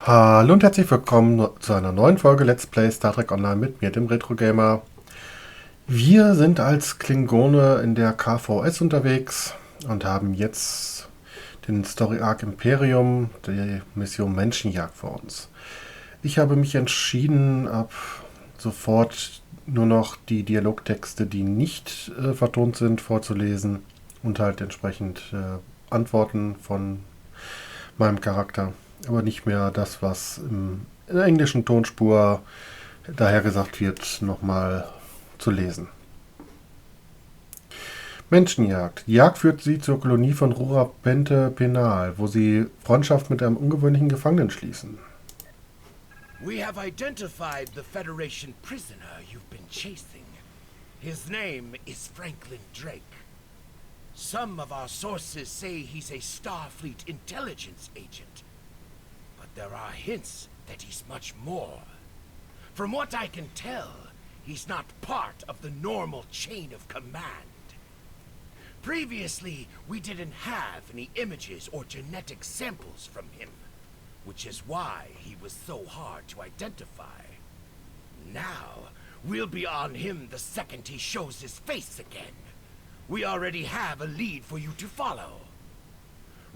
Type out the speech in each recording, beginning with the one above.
Hallo und herzlich willkommen zu einer neuen Folge Let's Play Star Trek Online mit mir, dem Retro Gamer. Wir sind als Klingone in der KVS unterwegs und haben jetzt den Story Arc Imperium, die Mission Menschenjagd vor uns. Ich habe mich entschieden, ab sofort nur noch die Dialogtexte, die nicht vertont sind, vorzulesen und halt entsprechend Antworten von meinem Charakter, aber nicht mehr das, was in der englischen Tonspur daher gesagt wird, nochmal zu lesen. Menschenjagd. Die Jagd führt sie zur Kolonie von Rura Pente Penal, wo sie Freundschaft mit einem ungewöhnlichen Gefangenen schließen. We have identified the Federation prisoner you've been chasing. His name is Franklin Drake. Some of our sources say he's a Starfleet intelligence agent. But there are hints that he's much more. From what I can tell, he's not part of the normal chain of command. Previously, we didn't have any images or genetic samples from him, which is why he was so hard to identify. Now, we'll be on him the second he shows his face again. We already have a lead for you to follow.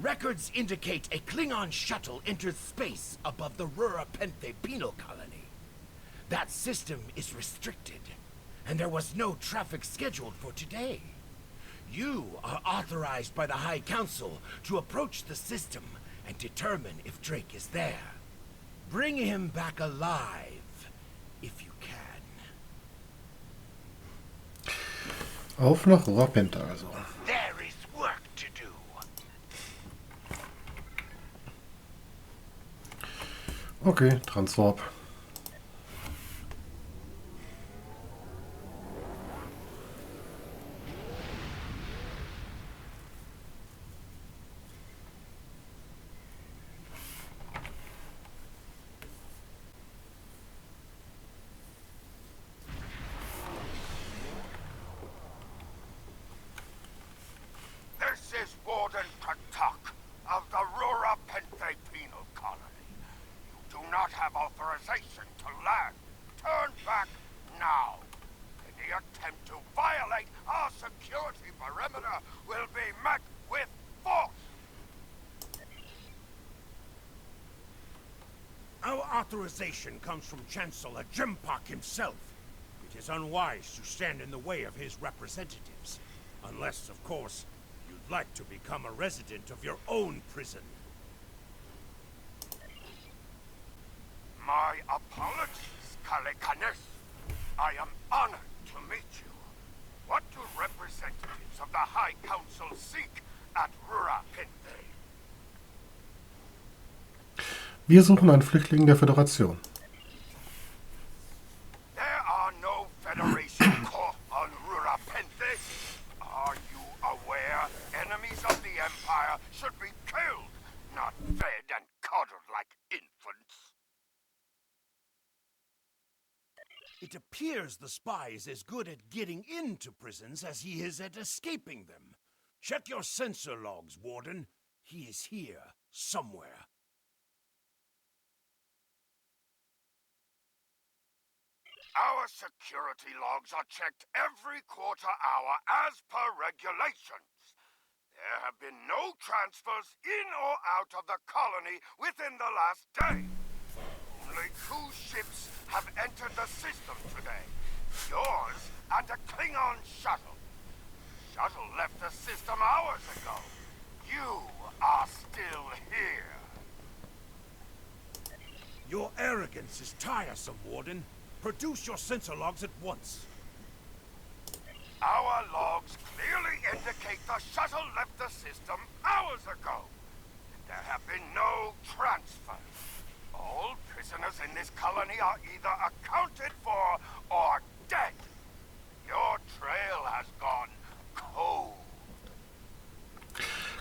Records indicate a Klingon shuttle entered space above the Rura Penthe penal colony. That system is restricted, and there was no traffic scheduled for today. You are authorized by the High Council to approach the system and determine if Drake is there. Bring him back alive, if you can. Auf nach Rura Pente also. There is work to do. Okay, Transwarp. This is Warden Cryptic of the Rura Penthe penal colony. You do not have authorization to land. Turn back now. Any attempt to violate our security perimeter will be met with force. Our authorization comes from Chancellor Jimpak himself. It is unwise to stand in the way of his representatives. Unless, of course, you'd like to become a resident of your own prison. My apologies, Kalekanes. I am honored to meet you. What do representatives of the High Council seek at Rura Penthe? Wir suchen einen Flüchtling der Föderation. There are no Federation corps on Rura Penthe. Are you aware enemies of the Empire should be killed, not fed and coddled like infants? It appears the spy is as good at getting into prisons as he is at escaping them. Check your sensor logs, Warden. He is here, somewhere. Our security logs are checked every quarter hour as per regulations. There have been no transfers in or out of the colony within the last day. Only 2 ships have entered the system today. Yours and a Klingon shuttle. Shuttle left the system hours ago. You are still here. Your arrogance is tiresome, Warden. Produce your sensor logs at once. Our logs clearly indicate the shuttle left the system hours ago. There have been no transfers. All prisoners in this colony are either accounted for or dead. Your trail has gone cold.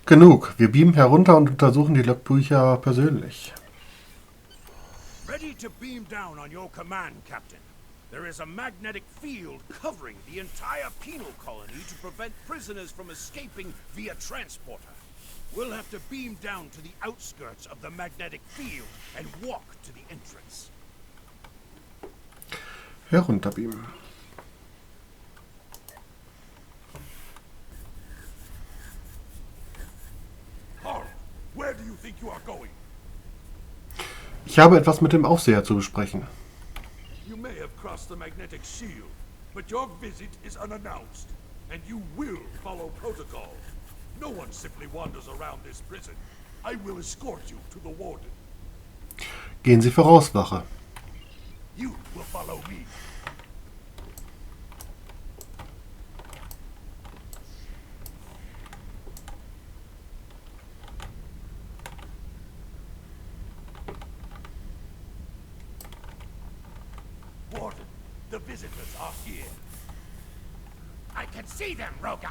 Genug. Wir beamen herunter und untersuchen die Logbücher persönlich. Ready to beam down on your command, Captain. There is a magnetic field covering the entire penal colony to prevent prisoners from escaping via transporter. We'll have to beam down to the outskirts of the magnetic field and walk to the entrance. Herunterbeamen. Hark! Where do you think you are going? Ich habe etwas mit dem Aufseher zu besprechen. You may have crossed the magnetic shield, but your visit is unannounced, and you will follow protocol. No one simply wanders around this prison. I will escort you to the warden. Gehen Sie voraus, Wache. You will follow me. Warden, the visitors are here. I can see them, Rogas!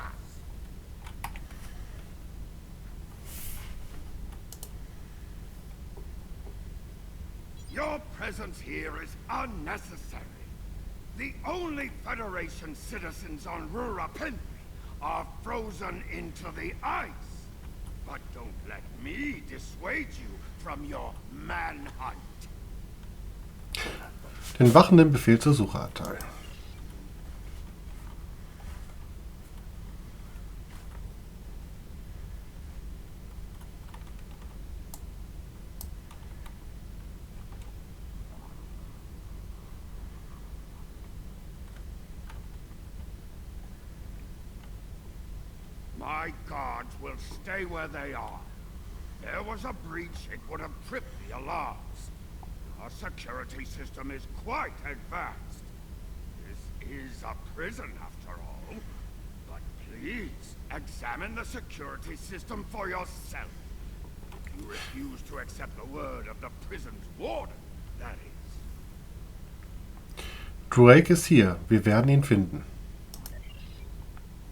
Your presence here is unnecessary. The only Federation citizens on Rurapinri are frozen into the ice. But don't let me dissuade you from your manhunt. Den Wachen den Befehl zur Suche erteilen. My guards will stay where they are. If there was a breach, it would have tripped the alarms. Our security system is quite advanced. This is a prison after all. But please, examine the security system for yourself. If you refuse to accept the word of the prison's warden, that is. Drake ist hier. Wir werden ihn finden.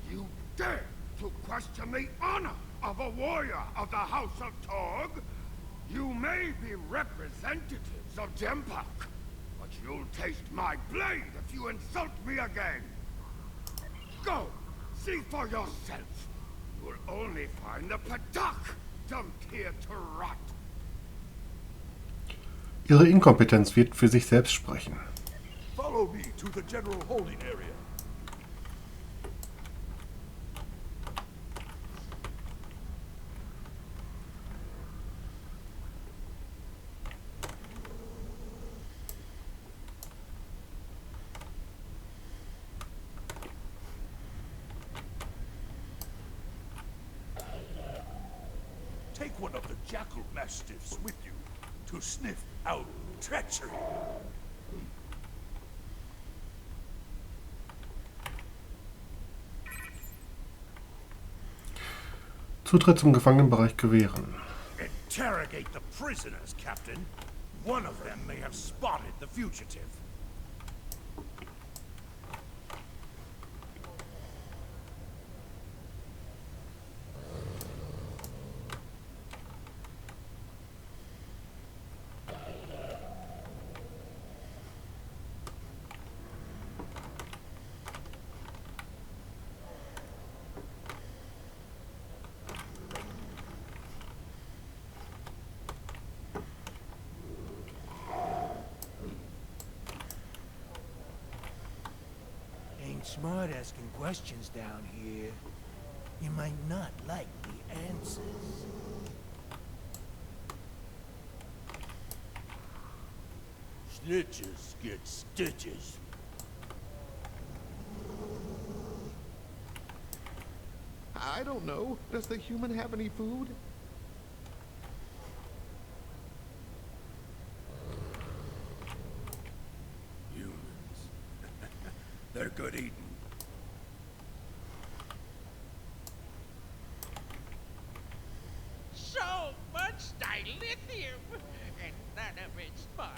You dare to question the honor of a warrior of the House of Torg? You may be representatives of Dempak, but you'll taste my blade if you insult me again. Go, see for yourself. You'll only find the Padak dumped here to rot. Ihre Inkompetenz wird für sich selbst sprechen. Follow me to the general holding area. Take one of the jackal mastiffs with you to sniff out treachery. Zutritt zum Gefangenenbereich gewähren. Interrogate the prisoners, Captain. One of them may have spotted the fugitive. Smart asking questions down here. You might not like the answers. Snitches get stitches. I don't know. Does the human have any food? They're good eating. So much dilithium, and none of it's mine.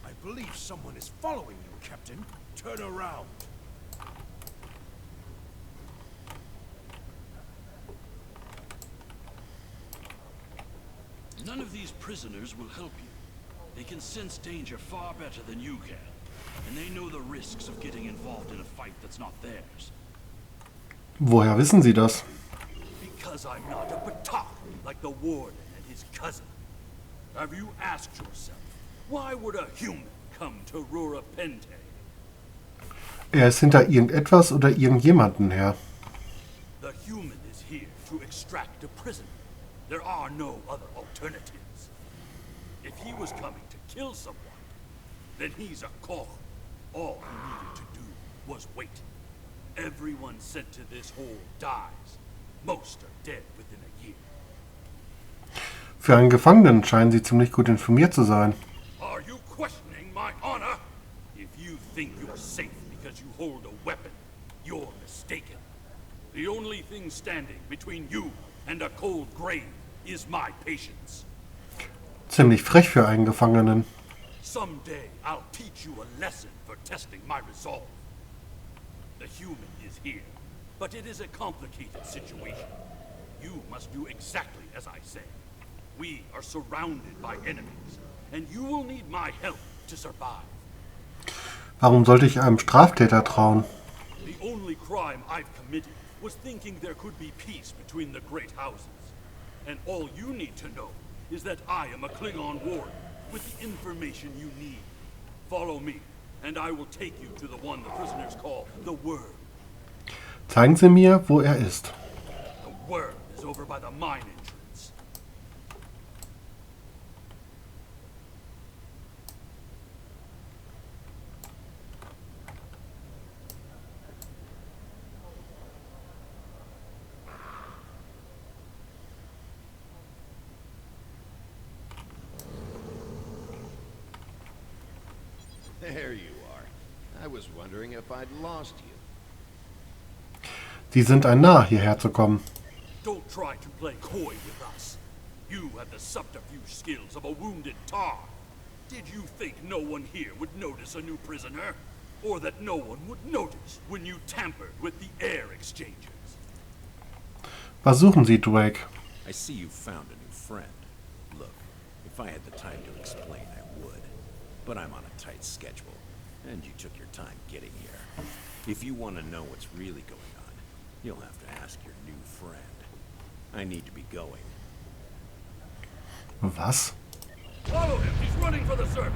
I believe someone is following you, Captain. Turn around. None of these prisoners will help you. They can sense danger far better than you can. And they know the risks of getting involved in a fight that's not theirs. Woher wissen Sie das? Because because I'm not a Batak like the warden and his cousin. Have you asked yourself, why would a human come to Rura Pente? Er ist hinter irgendetwas oder irgendjemanden her. The human is here to extract a prisoner. There are no other alternatives. If he was coming to kill someone, then he's a Koch. All he needed to do was wait. Everyone sent to this hole dies. Most are dead within a year. Für einen Gefangenen scheinen sie ziemlich gut informiert zu sein. Are you questioning my honor? If you think you're safe because you hold a weapon, you're mistaken. The only thing standing between you and a cold grave is my patience. Ziemlich frech für einen Gefangenen. Someday I'll teach you a lesson for testing my resolve. The human is here, but it is a complicated situation. You must do exactly as I say. We are surrounded by enemies, and you will need my help to survive. Warum sollte ich einem Straftäter trauen? The only crime I've committed was thinking there could be peace between the great houses. And all you need to know is that I am a Klingon warden with the information you need. Follow me, and I will take you to the one the prisoners call the Worm. Zeigen Sie mir, wo er ist. The Worm is over by the mine entrance. There you are. I was wondering if I'd lost you. Sie sind ein Narr, hierher zu kommen. Don't try to play coy with us. You have the subterfuge skills of a wounded tar. Did you think no one here would notice a new prisoner? Or that no one would notice when you tampered with the air exchangers? Was suchen Sie, Drake? I see you found a new friend. Look, if I had the time to explain, I would. But I'm on a tight schedule, and you took your time getting here. If you want to know what's really going on, you'll have to ask your new friend. I need to be going. Was? Follow him! He's running for the surface!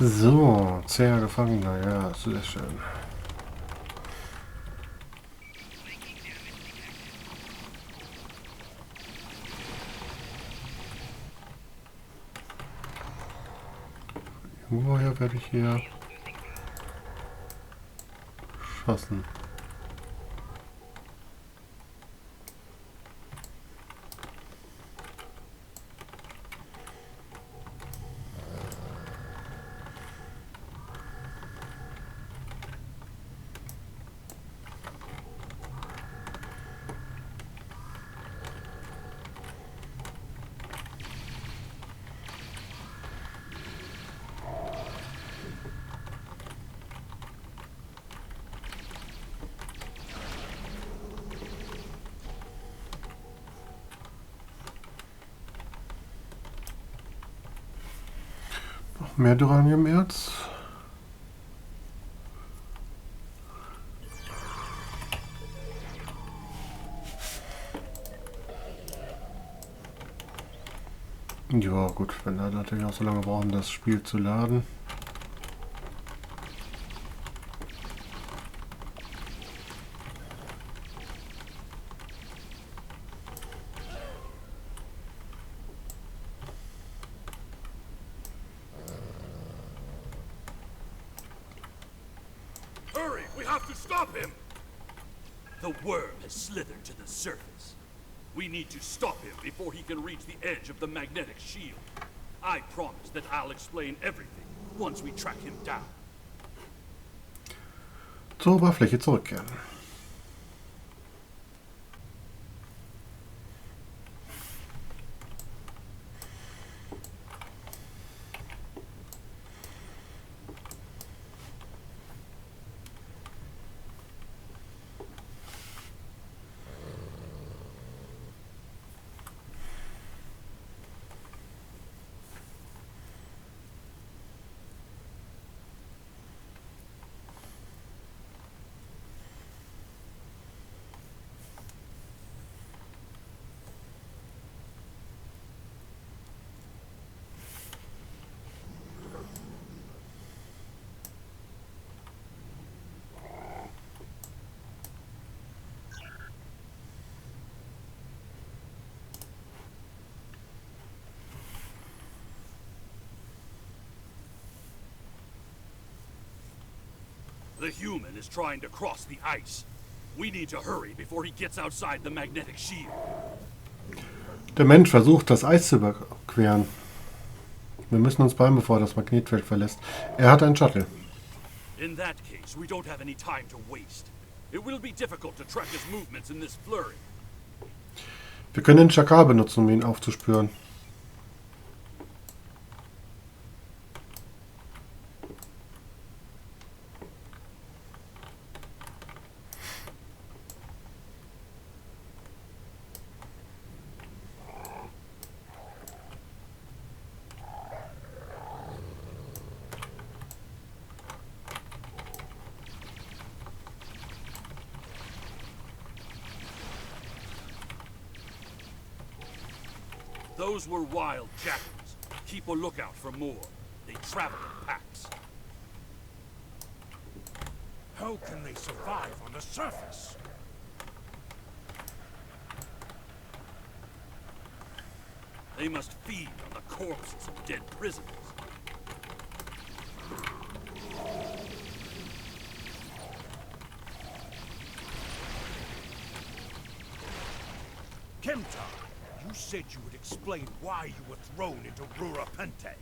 So, zäher Gefangener, ja, sehr schön. Woher werde ich hier geschossen? Mehr Duraniumerz. Ja gut, wenn er natürlich auch so lange brauchen, das Spiel zu laden. Hurry! We have to stop him! The worm has slithered to the surface. We need to stop him before he can reach the edge of the magnetic shield. I promise that I'll explain everything once we track him down. Zur Oberfläche zurückkehren. The human is trying to cross the ice. We need to hurry before he gets outside the magnetic shield. Der Mensch versucht, das Eis zu überqueren. Wir müssen uns beeilen, bevor er das Magnetfeld verlässt. Er hat einen Shuttle. In that case, we don't have any time to waste. It will be difficult to track his movements in this flurry. Wir können den Schakal benutzen, um ihn aufzuspüren. Those were wild jackals. Keep a lookout for more. They travel in packs. How can they survive on the surface? They must feed on the corpses of dead prisoners. Kemta, you said you would explain why you were thrown into Rura Pente.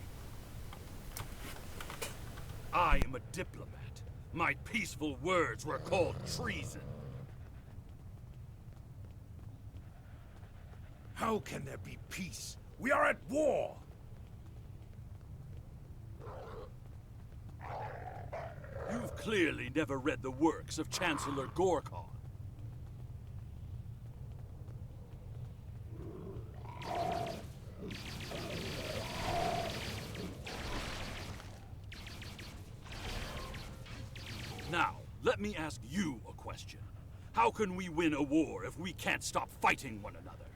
I am a diplomat. My peaceful words were called treason. How can there be peace? We are at war! You've clearly never read the works of Chancellor Gorkon. Now, let me ask you a question. How can we win a war if we can't stop fighting one another?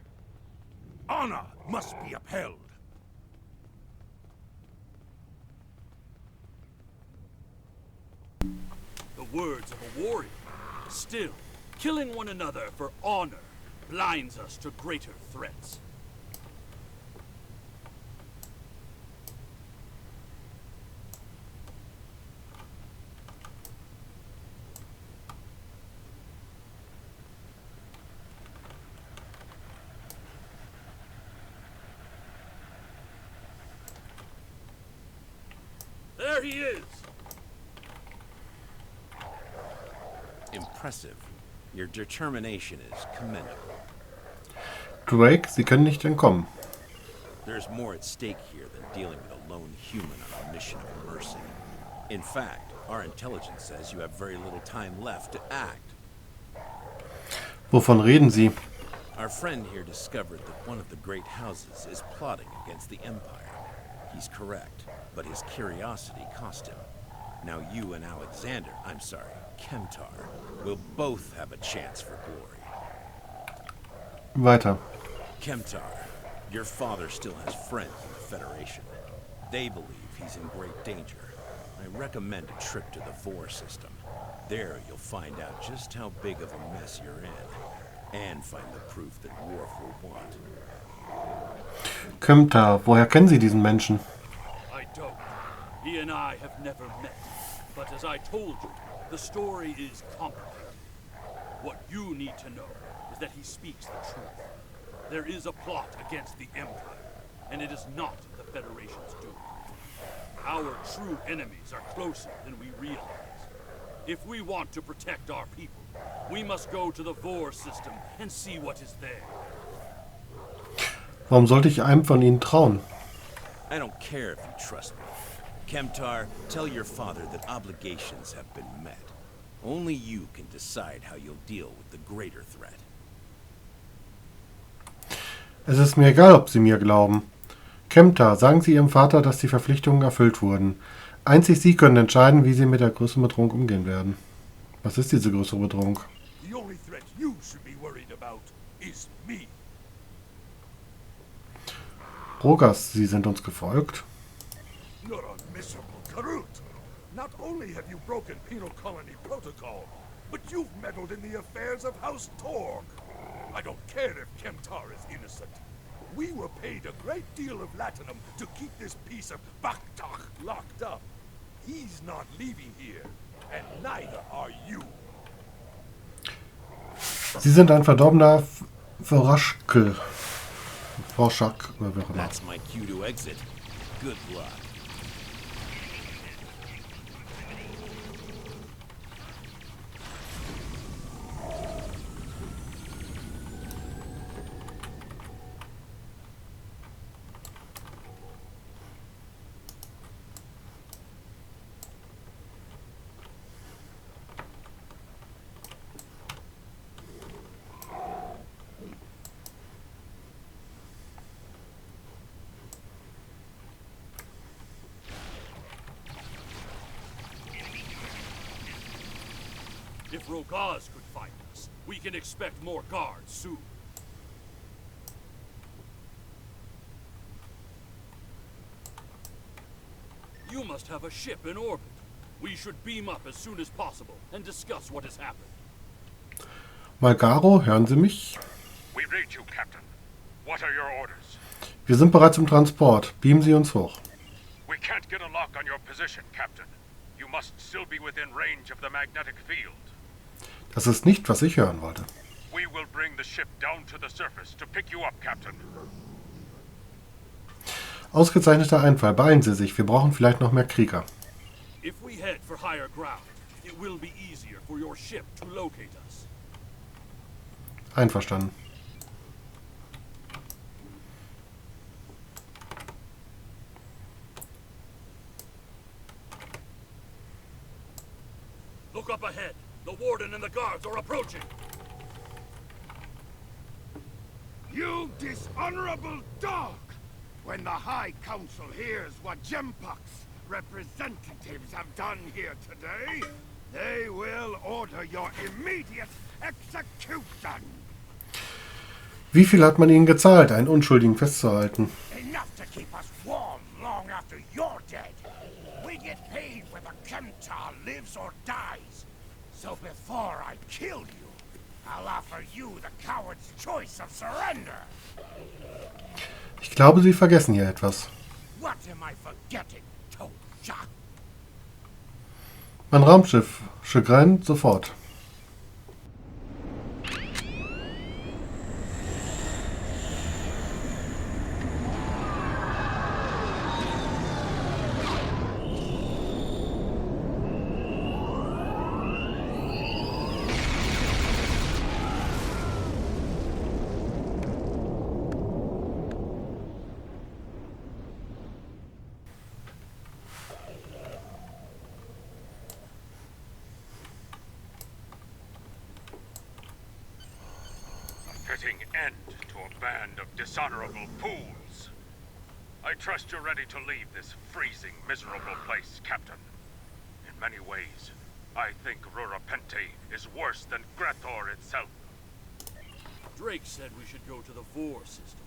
Honor must be upheld. words of a warrior. Still, killing one another for honor blinds us to greater threats. There he is! Impressive. Your determination is commendable. Drake, Sie können nicht entkommen. There's more at stake here than dealing with a lone human on a mission of mercy. In fact, our intelligence says you have very little time left to act. Wovon reden Sie? Our friend here discovered that one of the great houses is plotting against the Empire. He's correct, but his curiosity cost him. Now you and Kemtar, will both have a chance for glory. Weiter. Kemtar, your father still has friends in the Federation. They believe he's in great danger. I recommend a trip to the Vor system. There you'll find out just how big of a mess you're in, and find the proof that Worf will want. Kemtar, woher kennen Sie diesen Menschen? I don't. He and I have never met. But as I told you, the story is complicated. What you need to know is that he speaks the truth. There is a plot against the Empire, and it is not the Federation's doing. Our true enemies are closer than we realize. If we want to protect our people, we must go to the Vor system and see what is there. Warum sollte ich einem von Ihnen trauen? I don't care if you trust me. Kemtar, tell your father that obligations have been met. Only you can decide how you'll deal with the greater threat. Es ist mir egal, ob Sie mir glauben. Kemtar, sagen Sie Ihrem Vater, dass die Verpflichtungen erfüllt wurden. Einzig Sie können entscheiden, wie Sie mit der größeren Bedrohung umgehen werden. Was ist diese größere Bedrohung? The only threat you should be worried about is me. Rogas, Sie sind uns gefolgt. You're a miserable Karut. Not only have you broken penal colony protocol, but you've meddled in the affairs of House Torg. I don't care if Kemtar is innocent. We were paid a great deal of latinum to keep this piece of Baktach locked up. He's not leaving here, and neither are you. Sie sind ein verdorbener Verraschkel. Vorschak, oder wie auch immer. That's my cue to exit. Good luck. If Rogaz could find us, we can expect more guards soon. You must have a ship in orbit. We should beam up as soon as possible and discuss what has happened. Malgaro, hören Sie mich? We read you, Captain. What are your orders? Wir sind bereits im Transport. Beamen Sie uns hoch. We can't get a lock on your position, Captain. You must still be within range of the magnetic field. Das ist nicht, was ich hören wollte. We will bring the ship down to the surface to pick you up, Captain. Ausgezeichneter Einfall. Beeilen Sie sich. Wir brauchen vielleicht noch mehr Krieger. If we head for higher ground, it will be easier for your ship to locate us. Einverstanden. Look up ahead. The warden and the guards are approaching. You dishonorable dog! When the High Council hears what Jempok's representatives have done here today, they will order your immediate execution. Wie viel hat man Ihnen gezahlt, einen Unschuldigen festzuhalten? Enough to keep us warm long after you're dead. We get paid whether Kemtar lives or dies. So before I kill you, I'll offer you the coward's choice of surrender. Ich glaube, Sie vergessen hier etwas. What am I forgetting, Tosha? Mein Raumschiff. Chagrin, sofort. Fitting end to a band of dishonorable fools. I trust you're ready to leave this freezing, miserable place, Captain. In many ways, I think Rurapente is worse than Grethor itself. Drake said we should go to the Vor system.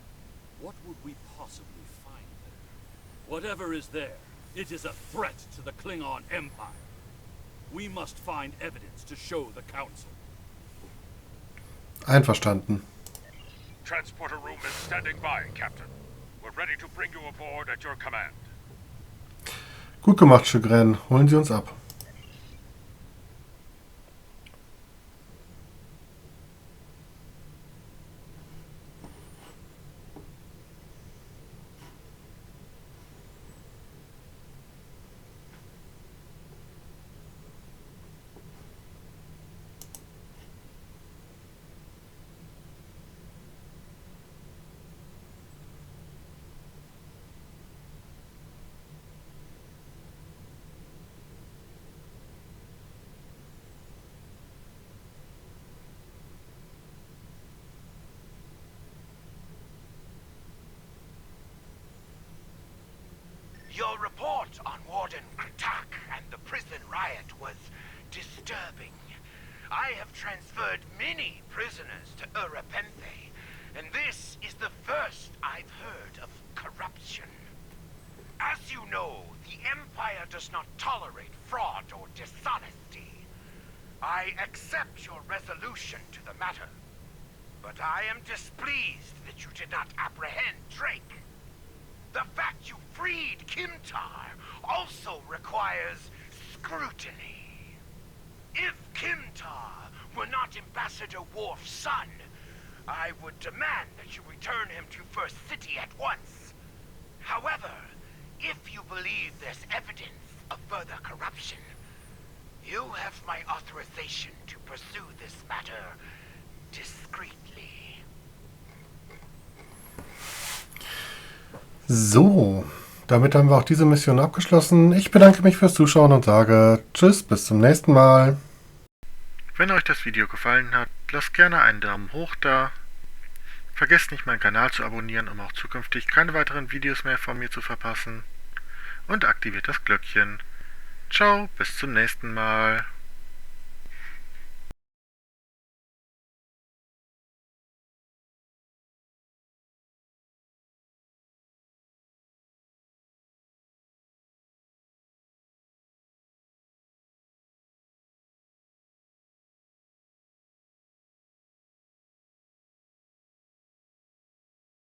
What would we possibly find there? Whatever is there, it is a threat to the Klingon Empire. We must find evidence to show the Council. Einverstanden. Transporter room is standing by, Captain. We're ready to bring you aboard at your command. Gut gemacht, Chagrin. Holen Sie uns ab. Your report on Warden Cryptic and the prison riot was disturbing. I have transferred many prisoners to Urapente, and this is the first I've heard of corruption. As you know, the Empire does not tolerate fraud or dishonesty. I accept your resolution to the matter, but I am displeased that you did not apprehend Drake. The fact you freed Kimtar also requires scrutiny. If Kimtar were not Ambassador Worf's son, I would demand that you return him to First City at once. However, if you believe there's evidence of further corruption, you have my authorization to pursue this matter discreetly. So, damit haben wir auch diese Mission abgeschlossen. Ich bedanke mich fürs Zuschauen und sage Tschüss, bis zum nächsten Mal. Wenn euch das Video gefallen hat, lasst gerne einen Daumen hoch da. Vergesst nicht, meinen Kanal zu abonnieren, um auch zukünftig keine weiteren Videos mehr von mir zu verpassen. Und aktiviert das Glöckchen. Ciao, bis zum nächsten Mal.